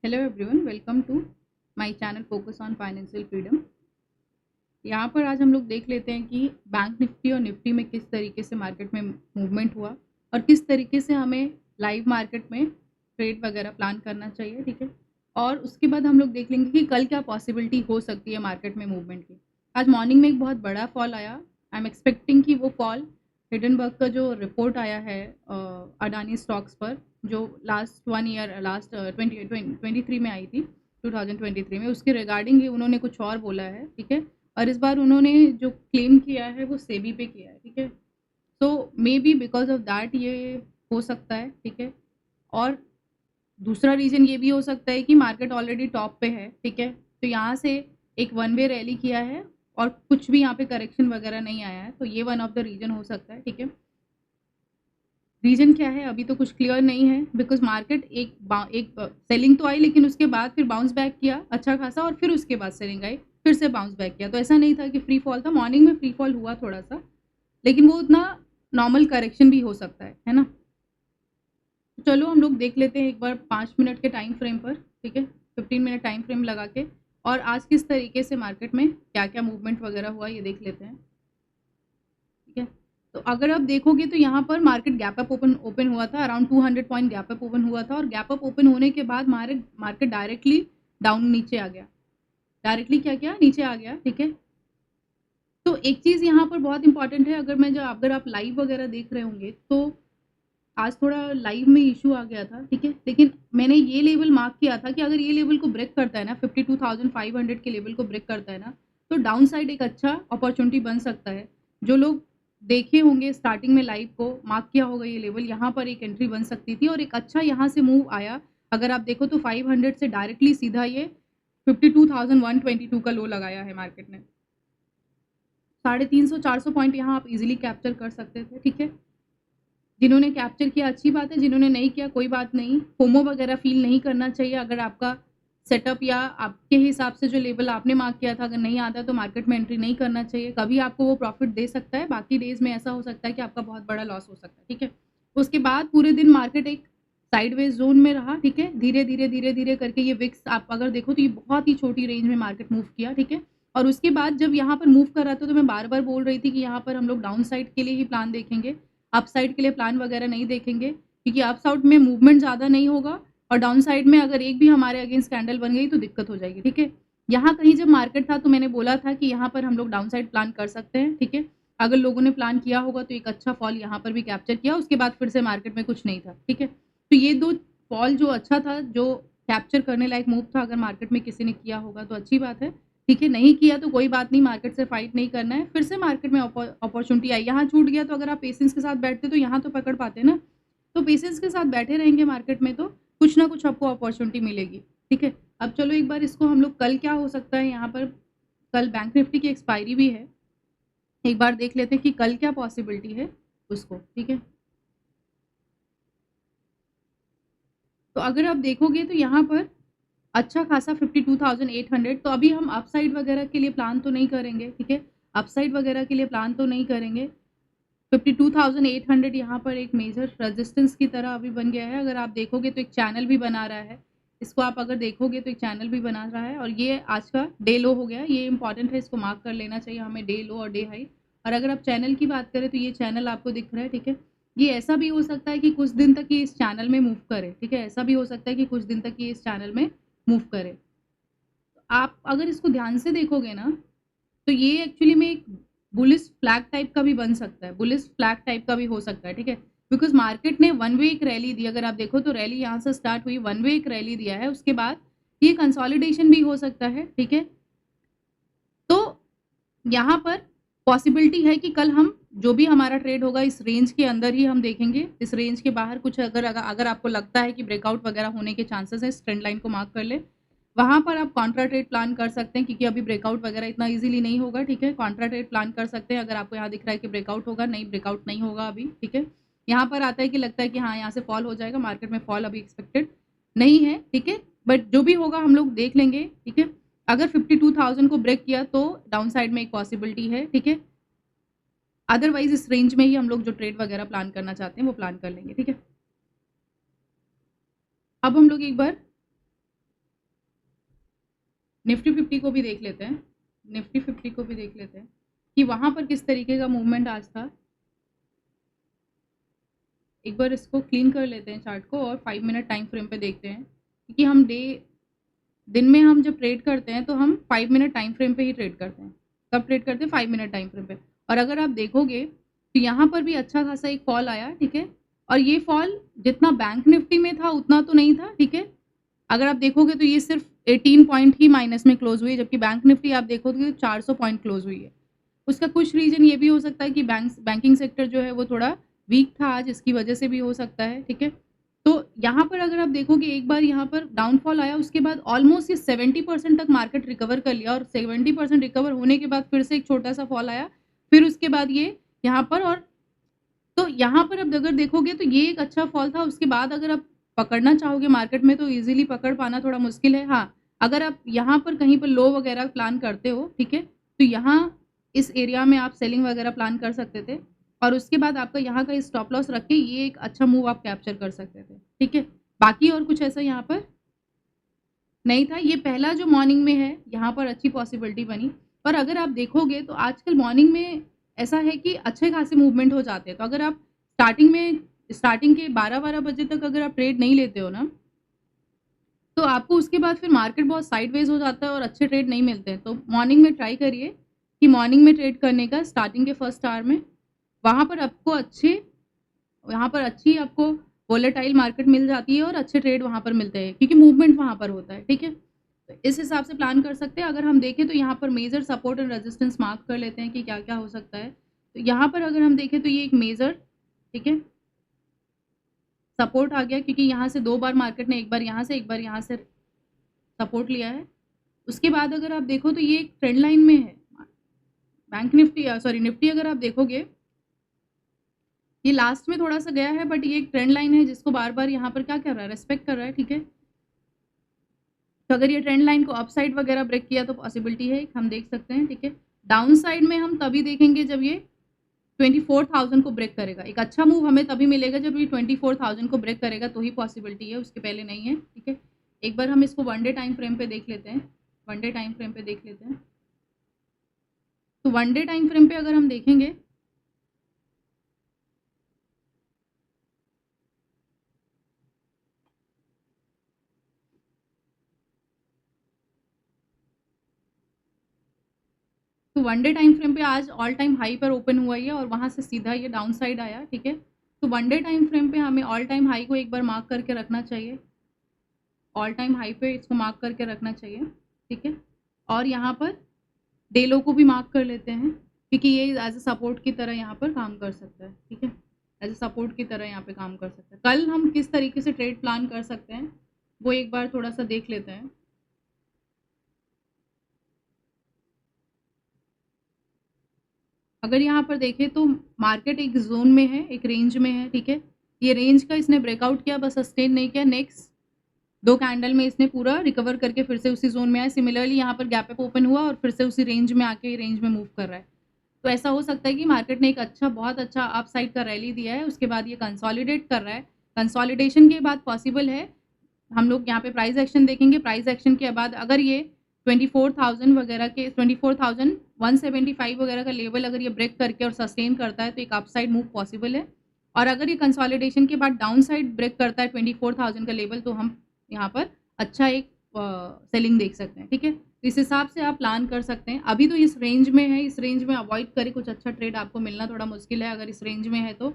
Hello everyone, welcome to my channel focus on financial freedom. यहाँ पर आज हम लोग देख लेते हैं कि बैंक निफ्टी और निफ्टी में किस तरीके से मार्केट में मूवमेंट हुआ और किस तरीके से हमें लाइव मार्केट में ट्रेड वगैरह प्लान करना चाहिए। ठीक है, और उसके बाद हम लोग देख लेंगे कि कल क्या पॉसिबिलिटी हो सकती है मार्केट में मूवमेंट की। आज मॉर्निंग में एक बहुत बड़ा फॉल आया। आई एम एक्सपेक्टिंग कि वो फॉल हिडनबर्ग का जो रिपोर्ट आया है अडानी स्टॉक्स पर, जो लास्ट 1 ईयर लास्ट 2023 में आई थी, 2023 में, उसके रिगार्डिंग ही उन्होंने कुछ और बोला है। ठीक है, और इस बार उन्होंने जो क्लेम किया है वो सेबी पे किया है। ठीक है, तो may be because of that ये हो सकता है। ठीक है, और दूसरा रीज़न ये भी हो सकता है कि मार्केट ऑलरेडी टॉप पे है। ठीक है, तो यहाँ से एक वन वे रैली किया है और कुछ भी यहाँ पे करेक्शन वगैरह नहीं आया है, तो ये वन ऑफ द रीज़न हो सकता है। ठीक है, रीज़न क्या है अभी तो कुछ क्लियर नहीं है, बिकॉज मार्केट एक सेलिंग तो आई, लेकिन उसके बाद फिर बाउंस बैक किया अच्छा खासा, और फिर उसके बाद सेलिंग आई, फिर से बाउंस बैक किया। तो ऐसा नहीं था कि फ्री फॉल था। मॉर्निंग में फ्री फॉल हुआ थोड़ा सा, लेकिन वो उतना नॉर्मल करेक्शन भी हो सकता है ना। तो चलो हम लोग देख लेते हैं एक बार 5 मिनट के टाइम फ्रेम पर। ठीक है, 15 मिनट टाइम फ्रेम लगा के, और आज किस तरीके से मार्केट में क्या क्या मूवमेंट वगैरह हुआ ये देख लेते हैं। ठीक है, तो अगर आप देखोगे तो यहाँ पर मार्केट गैप अप ओपन हुआ था, around 200 point gap up open हुआ था, और गैप अप ओपन होने के बाद मार्केट डायरेक्टली डाउन नीचे आ गया। डायरेक्टली क्या किया, नीचे आ गया। ठीक है, तो एक चीज़ यहाँ पर बहुत इंपॉर्टेंट है, अगर आप लाइव वगैरह देख रहे होंगे तो आज थोड़ा लाइव में इशू आ गया था। ठीक है, लेकिन मैंने ये लेवल मार्क किया था कि अगर ये लेवल को ब्रेक करता है ना, 52,500 के लेवल को ब्रेक करता है ना, तो डाउन साइड एक अच्छा अपॉर्चुनिटी बन सकता है। जो लोग देखे होंगे स्टार्टिंग में लाइव को, मार्क किया होगा ये लेवल, यहाँ पर एक एंट्री बन सकती थी और एक अच्छा यहाँ से मूव आया। अगर आप देखो तो 500 से डायरेक्टली सीधा ये 52,122 का लो लगाया है मार्केट ने। 350-400 पॉइंट यहाँ आप इजीली कैप्चर कर सकते थे। ठीक है, जिन्होंने कैप्चर किया अच्छी बात है, जिन्होंने नहीं किया कोई बात नहीं। फोमो वगैरह फील नहीं करना चाहिए। अगर आपका सेटअप या आपके हिसाब से जो लेवल आपने मार्क किया था अगर नहीं आता तो मार्केट में एंट्री नहीं करना चाहिए। कभी आपको वो प्रॉफिट दे सकता है, बाकी डेज में ऐसा हो सकता है कि आपका बहुत बड़ा लॉस हो सकता है। ठीक है, उसके बाद पूरे दिन मार्केट एक साइडवेज जोन में रहा। ठीक है, धीरे धीरे धीरे धीरे करके ये विक्स आप अगर देखो तो ये बहुत ही छोटी रेंज में मार्केट मूव किया। ठीक है, और उसके बाद जब यहाँ पर मूव कर रहा था तो मैं बार बार बोल रही थी कि यहाँ पर हम लोग डाउन साइड के लिए ही प्लान देखेंगे, अप साइड के लिए प्लान वगैरह नहीं देखेंगे, क्योंकि अप साइड में मूवमेंट ज़्यादा नहीं होगा और डाउन साइड में अगर एक भी हमारे अगेंस्ट कैंडल बन गई तो दिक्कत हो जाएगी। ठीक है, यहाँ कहीं जब मार्केट था तो मैंने बोला था कि यहाँ पर हम लोग डाउन साइड प्लान कर सकते हैं। ठीक है, अगर लोगों ने प्लान किया होगा तो एक अच्छा फॉल यहाँ पर भी कैप्चर किया, उसके बाद फिर से मार्केट में कुछ नहीं था। ठीक है, तो ये दो फॉल जो अच्छा था, जो कैप्चर करने लायक मूव था, अगर मार्केट में किसी ने किया होगा तो अच्छी बात है। ठीक है, नहीं किया तो कोई बात नहीं, मार्केट से फाइट नहीं करना है। फिर से मार्केट में अपॉर्चुनिटी आई, यहाँ छूट गया तो अगर आप पेशेंस के साथ बैठते तो यहाँ तो पकड़ पाते ना। तो पेशेंस के साथ बैठे रहेंगे मार्केट में तो कुछ ना कुछ आपको अपॉर्चुनिटी मिलेगी। ठीक है, अब चलो एक बार इसको हम लोग कल क्या हो सकता है, यहाँ पर कल बैंक निफ्टी की एक्सपायरी भी है, एक बार देख लेते हैं कि कल क्या पॉसिबिलिटी है उसको। ठीक है, तो अगर आप देखोगे तो यहाँ पर अच्छा खासा 52,800, तो अभी हम अपसाइड वगैरह के लिए प्लान तो नहीं करेंगे। ठीक है, अपसाइड वगैरह के लिए प्लान तो नहीं करेंगे। 52,800 यहाँ पर एक मेजर रेजिस्टेंस की तरह अभी बन गया है। अगर आप देखोगे तो एक चैनल भी बना रहा है, इसको आप अगर देखोगे तो एक चैनल भी बना रहा है, और ये आज का डे लो हो गया। ये इंपॉर्टेंट है, इसको मार्क कर लेना चाहिए हमें, डे लो और डे हाई। और अगर आप चैनल की बात करें तो ये चैनल आपको दिख रहा है। ठीक है, ये ऐसा भी हो सकता है कि कुछ दिन तक ये इस चैनल में मूव करे। ठीक है, ऐसा भी हो सकता है कि कुछ दिन तक ये इस चैनल में मूव करे। आप अगर इसको ध्यान से देखोगे ना तो ये एक्चुअली में एक बुलिश फ्लैग टाइप का भी बन सकता है, बुलिश फ्लैग टाइप का भी हो सकता है। ठीक है, बिकॉज मार्केट ने वन वे एक रैली दी, अगर आप देखो तो रैली यहाँ से स्टार्ट हुई, वन वे एक रैली दिया है, उसके बाद ये कंसोलिडेशन भी हो सकता है। ठीक है, तो यहाँ पर पॉसिबिलिटी है कि कल हम जो भी हमारा ट्रेड होगा इस रेंज के अंदर ही हम देखेंगे। इस रेंज के बाहर कुछ अगर आपको लगता है कि ब्रेकआउट वगैरह होने के चांसेस है, इस ट्रेंड लाइन को मार्क कर ले, वहाँ पर आप कॉन्ट्रा ट्रेड प्लान कर सकते हैं, क्योंकि अभी ब्रेकआउट वगैरह इतना इजीली नहीं होगा। ठीक है, कॉन्ट्रा ट्रेड प्लान कर सकते हैं। अगर आपको यहाँ दिख रहा है कि ब्रेकआउट होगा, नहीं ब्रेकआउट नहीं होगा अभी। ठीक है, यहाँ पर आता है कि लगता है कि हाँ यहाँ से फॉल हो जाएगा, मार्केट में फॉल अभी एक्सपेक्टेड नहीं है। ठीक है, बट जो भी होगा हम लोग देख लेंगे। ठीक है, अगर 52,000 को ब्रेक किया तो डाउन साइड में एक पॉसिबिलिटी है। ठीक है, अदरवाइज इस रेंज में ही हम लोग जो ट्रेड वगैरह प्लान करना चाहते हैं वो प्लान कर लेंगे। ठीक है, अब हम लोग एक बार निफ्टी 50 को भी देख लेते हैं, निफ्टी 50 को भी देख लेते हैं कि वहाँ पर किस तरीके का मूवमेंट आज था। एक बार इसको क्लीन कर लेते हैं चार्ट को और 5 मिनट टाइम फ्रेम पे देखते हैं, क्योंकि हम दिन में हम जब ट्रेड करते हैं तो हम 5 मिनट टाइम फ्रेम पे ही ट्रेड करते हैं। कब ट्रेड करते हैं? 5 मिनट टाइम फ्रेम पे। और अगर आप देखोगे तो यहाँ पर भी अच्छा खासा एक फॉल आया, ठीक है, और ये फॉल जितना बैंक निफ्टी में था उतना तो नहीं था, ठीक है। अगर आप देखोगे तो ये सिर्फ 18 पॉइंट ही माइनस में क्लोज हुई है, जबकि बैंक निफ्टी आप देखोगे तो 400 पॉइंट क्लोज हुई है। उसका कुछ रीजन ये भी हो सकता है कि बैंकिंग सेक्टर जो है वो थोड़ा वीक था आज, इसकी वजह से भी हो सकता है, ठीक है। तो यहाँ पर अगर आप देखोगे एक बार यहाँ पर डाउनफॉल आया, उसके बाद ऑलमोस्ट ये 70% तक मार्केट रिकवर कर लिया और 70% रिकवर होने के बाद फिर से एक छोटा सा फॉल आया, फिर उसके बाद ये यहाँ पर, और तो यहाँ पर अब अगर देखोगे तो ये एक अच्छा फॉल था। उसके बाद अगर आप पकड़ना चाहोगे मार्केट में तो इजीली पकड़ पाना थोड़ा मुश्किल है। हाँ, अगर आप यहाँ पर कहीं पर लो वगैरह प्लान करते हो, ठीक है, तो यहाँ इस एरिया में आप सेलिंग वगैरह प्लान कर सकते थे और उसके बाद आपका यहाँ का स्टॉप लॉस रख के ये एक अच्छा मूव आप कैप्चर कर सकते थे, ठीक है। बाकी और कुछ ऐसा यहाँ पर नहीं था। ये पहला जो मॉर्निंग में है यहाँ पर अच्छी पॉसिबिलिटी बनी, और अगर आप देखोगे तो आजकल मॉर्निंग में ऐसा है कि अच्छे खासे मूवमेंट हो जाते हैं। तो अगर आप स्टार्टिंग के 12-12 बजे तक अगर आप ट्रेड नहीं लेते हो ना, तो आपको उसके बाद फिर मार्केट बहुत साइडवेज हो जाता है और अच्छे ट्रेड नहीं मिलते हैं। तो मॉर्निंग में ट्राई करिए कि मॉर्निंग में ट्रेड करने का, स्टार्टिंग के फर्स्ट आवर में, वहाँ पर अच्छी आपको वोलेटाइल मार्केट मिल जाती है और अच्छे ट्रेड वहाँ पर मिलते हैं, क्योंकि मूवमेंट वहाँ पर होता है, ठीक है। तो इस हिसाब से प्लान कर सकते हैं। अगर हम देखें तो यहाँ पर major support and resistance mark कर लेते हैं कि क्या क्या हो सकता है। तो यहाँ पर अगर हम देखें तो ये एक मेजर, ठीक है, सपोर्ट आ गया, क्योंकि यहाँ से 2 बार मार्केट ने एक बार यहाँ से सपोर्ट लिया है। उसके बाद अगर आप देखो तो ये एक ट्रेंड लाइन में है। निफ्टी अगर आप देखोगे ये लास्ट में थोड़ा सा गया है, बट ये एक ट्रेंड लाइन है जिसको बार बार यहाँ पर क्या कर रहा है, रेस्पेक्ट कर रहा है, ठीक है। तो अगर ये ट्रेंड लाइन को अपसाइड वगैरह ब्रेक किया तो पॉसिबिलिटी है, हम देख सकते हैं, ठीक है। डाउन साइड में हम तभी देखेंगे जब ये 24,000 को ब्रेक करेगा। एक अच्छा मूव हमें तभी मिलेगा जब ये 24,000 को ब्रेक करेगा, तो ही पॉसिबिलिटी है, उसके पहले नहीं है, ठीक है। एक बार हम इसको 1 डे टाइम फ्रेम पे देख लेते हैं, 1 डे टाइम फ्रेम पे देख लेते हैं। तो 1 डे टाइम फ्रेम पे अगर हम देखेंगे तो 1 डे टाइम फ्रेम पे आज ऑल टाइम हाई पर ओपन हुआ है और वहाँ से सीधा ये डाउन साइड आया, ठीक है। तो 1 डे टाइम फ्रेम पे हमें ऑल टाइम हाई को एक बार मार्क करके रखना चाहिए, ऑल टाइम हाई पे इसको मार्क करके रखना चाहिए, ठीक है। और यहाँ पर डे लो को भी मार्क कर लेते हैं, क्योंकि ये एज ए सपोर्ट की तरह यहाँ पर काम कर सकता है, ठीक है, एज ए सपोर्ट की तरह यहाँ पे काम कर सकता है। कल हम किस तरीके से ट्रेड प्लान कर सकते हैं वो एक बार थोड़ा सा देख लेते हैं। अगर यहाँ पर देखें तो मार्केट एक जोन में है, एक रेंज में है, ठीक है। ये रेंज का इसने ब्रेकआउट किया, बस सस्टेन नहीं किया। नेक्स्ट 2 कैंडल में इसने पूरा रिकवर करके फिर से उसी जोन में आया। सिमिलरली यहाँ पर गैप अप ओपन हुआ और फिर से उसी रेंज में आके रेंज में मूव कर रहा है। तो ऐसा हो सकता है कि मार्केट ने एक बहुत अच्छा अप साइड का रैली दिया है, उसके बाद ये कंसोलिडेट कर रहा है। कंसोलिडेशन के बाद पॉसिबल है हम लोग यहाँ पे प्राइस एक्शन देखेंगे। प्राइस एक्शन के बाद अगर ये 24,000 वगैरह के 24,175 वगैरह का लेवल अगर ये ब्रेक करके और सस्टेन करता है तो एक अपसाइड मूव पॉसिबल है। और अगर ये कंसोलिडेशन के बाद डाउन साइड ब्रेक करता है 24,000 का लेवल, तो हम यहाँ पर अच्छा एक सेलिंग देख सकते हैं, ठीक है। तो इस हिसाब से आप प्लान कर सकते हैं। अभी तो इस रेंज में है, इस रेंज में अवॉइड करें, कुछ अच्छा ट्रेड आपको मिलना थोड़ा मुश्किल है। अगर इस रेंज में है तो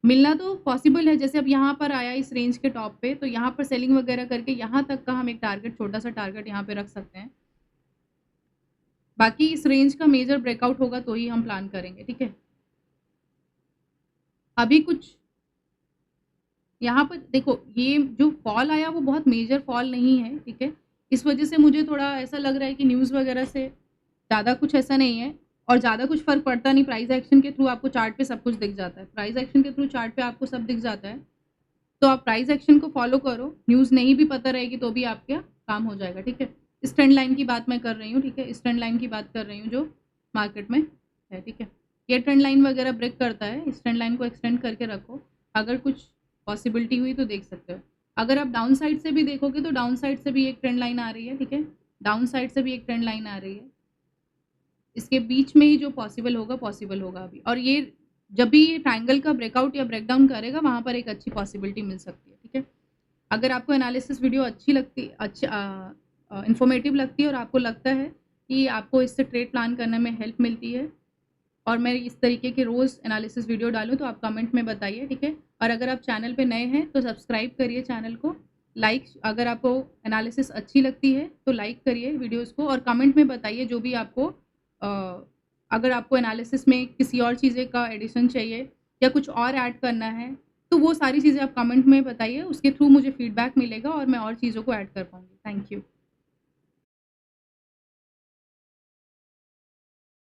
मिलना तो पॉसिबल है, जैसे अब यहाँ पर आया इस रेंज के टॉप पे, तो यहाँ पर सेलिंग वगैरह करके यहाँ तक का हम एक टारगेट, छोटा सा टारगेट यहाँ पे रख सकते हैं। बाकी इस रेंज का मेजर ब्रेकआउट होगा तो ही हम प्लान करेंगे, ठीक है। अभी कुछ यहाँ पर देखो, ये जो फॉल आया वो बहुत मेजर फॉल नहीं है, ठीक है। इस वजह से मुझे थोड़ा ऐसा लग रहा है कि न्यूज़ वगैरह से ज़्यादा कुछ ऐसा नहीं है और ज़्यादा कुछ फ़र्क पड़ता नहीं। प्राइस एक्शन के थ्रू आपको चार्ट पे सब कुछ दिख जाता है, प्राइस एक्शन के थ्रू चार्ट पे आपको सब दिख जाता है। तो आप प्राइस एक्शन को फॉलो करो, न्यूज़ नहीं भी पता रहेगी तो भी आपका काम हो जाएगा, ठीक है। इस ट्रेंड लाइन की बात मैं कर रही हूँ, ठीक है, इस ट्रेंड लाइन की बात कर रही हूँ जो मार्केट में है, ठीक है। ये ट्रेंड लाइन वगैरह ब्रेक करता है, इस ट्रेंड लाइन को एक्सटेंड करके रखो। अगर कुछ पॉसिबिलिटी हुई तो देख सकते हो। अगर आप डाउन साइड से भी देखोगे तो डाउन साइड से भी एक ट्रेंड लाइन आ रही है, ठीक है। डाउन साइड से भी एक ट्रेंड लाइन आ रही है, इसके बीच में ही जो पॉसिबल होगा अभी, और ये जब भी ये ट्रायंगल का ब्रेकआउट या ब्रेकडाउन करेगा वहाँ पर एक अच्छी पॉसिबिलिटी मिल सकती है, ठीक है। अगर आपको एनालिसिस वीडियो अच्छी लगती, इन्फॉर्मेटिव लगती है और आपको लगता है कि आपको इससे ट्रेड प्लान करने में हेल्प मिलती है और मैं इस तरीके के रोज़ एनालिसिस वीडियो डालूँ, तो आप कमेंट में बताइए, ठीक है। और अगर आप चैनल पे नए हैं तो सब्सक्राइब करिए चैनल को, लाइक, अगर आपको एनालिसिस अच्छी लगती है तो लाइक करिए वीडियोस को, और कमेंट में बताइए जो भी आपको अगर आपको एनालिसिस में किसी और चीज़ें का एडिशन चाहिए या कुछ और ऐड करना है, तो वो सारी चीज़ें आप कमेंट में बताइए, उसके थ्रू मुझे फीडबैक मिलेगा और मैं और चीज़ों को ऐड कर पाऊँगी। Thank you.